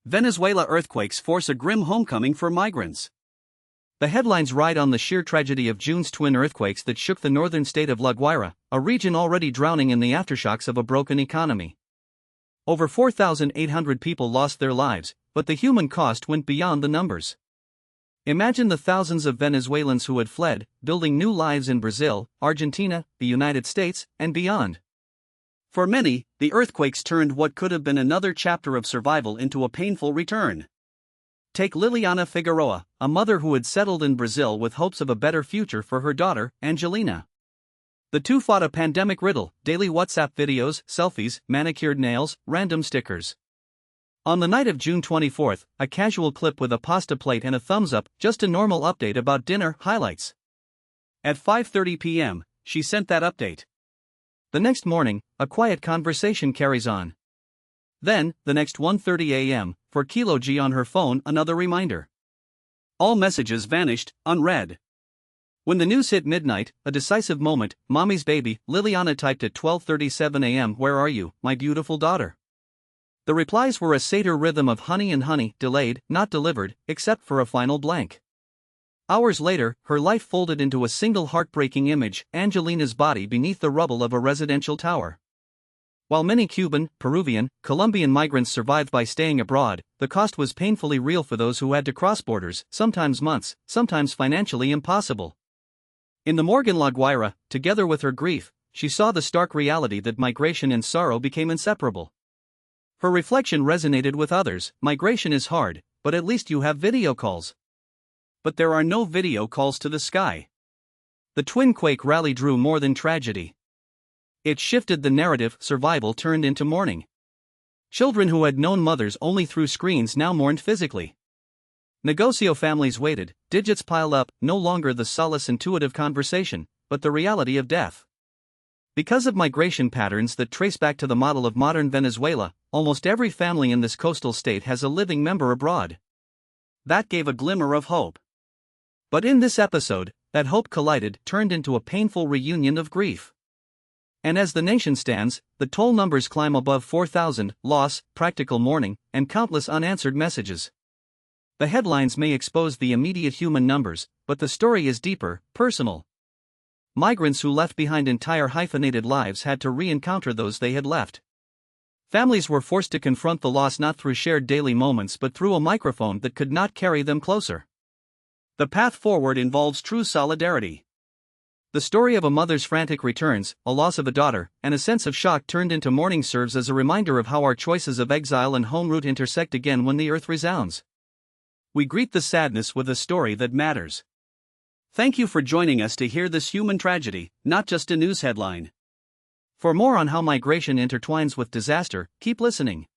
Venezuela earthquakes force a grim homecoming for migrants. The headlines ride on the sheer tragedy of June's twin earthquakes that shook the northern state of La Guaira, a region already drowning in the aftershocks of a broken economy. Over 4,800 people lost their lives, but the human cost went beyond the numbers. Imagine the thousands of Venezuelans who had fled, building new lives in Brazil, Argentina, the United States, and beyond. For many, the earthquakes turned what could have been another chapter of survival into a painful return. Take Liliana Figueroa, a mother who had settled in Brazil with hopes of a better future for her daughter, Angelina. The two fought a pandemic riddle: daily WhatsApp videos, selfies, manicured nails, random stickers. On the night of June 24, a casual clip with a pasta plate and a thumbs up, just a normal update about dinner highlights. At 5:30 p.m., she sent that update. The next morning, a quiet conversation carries on. Then, the next 1:30 a.m., for Kilo G on her phone, another reminder. All messages vanished, unread. When the news hit midnight, a decisive moment, mommy's baby, Liliana typed at 12:37 a.m., "Where are you, my beautiful daughter?" The replies were a satyr rhythm of honey and honey, delayed, not delivered, except for a final blank. Hours later, her life folded into a single heartbreaking image: Angelina's body beneath the rubble of a residential tower. While many Cuban, Peruvian, Colombian migrants survived by staying abroad, the cost was painfully real for those who had to cross borders, sometimes months, sometimes financially impossible. In the morgue in La Guaira, together with her grief, she saw the stark reality that migration and sorrow became inseparable. Her reflection resonated with others: migration is hard, but at least you have video calls. But there are no video calls to the sky. The twin quake rally drew more than tragedy. It shifted the narrative: survival turned into mourning. Children who had known mothers only through screens now mourned physically. Negocio families waited, digits piled up, no longer the solace intuitive conversation, but the reality of death. Because of migration patterns that trace back to the model of modern Venezuela, almost every family in this coastal state has a living member abroad. That gave a glimmer of hope. But in this episode, that hope collided, turned into a painful reunion of grief. And as the nation stands, the toll numbers climb above 4,000, loss, practical mourning, and countless unanswered messages. The headlines may expose the immediate human numbers, but the story is deeper, personal. Migrants who left behind entire hyphenated lives had to re-encounter those they had left. Families were forced to confront the loss not through shared daily moments but through a microphone that could not carry them closer. The path forward involves true solidarity. The story of a mother's frantic returns, a loss of a daughter, and a sense of shock turned into mourning serves as a reminder of how our choices of exile and home route intersect again when the earth resounds. We greet the sadness with a story that matters. Thank you for joining us to hear this human tragedy, not just a news headline. For more on how migration intertwines with disaster, keep listening.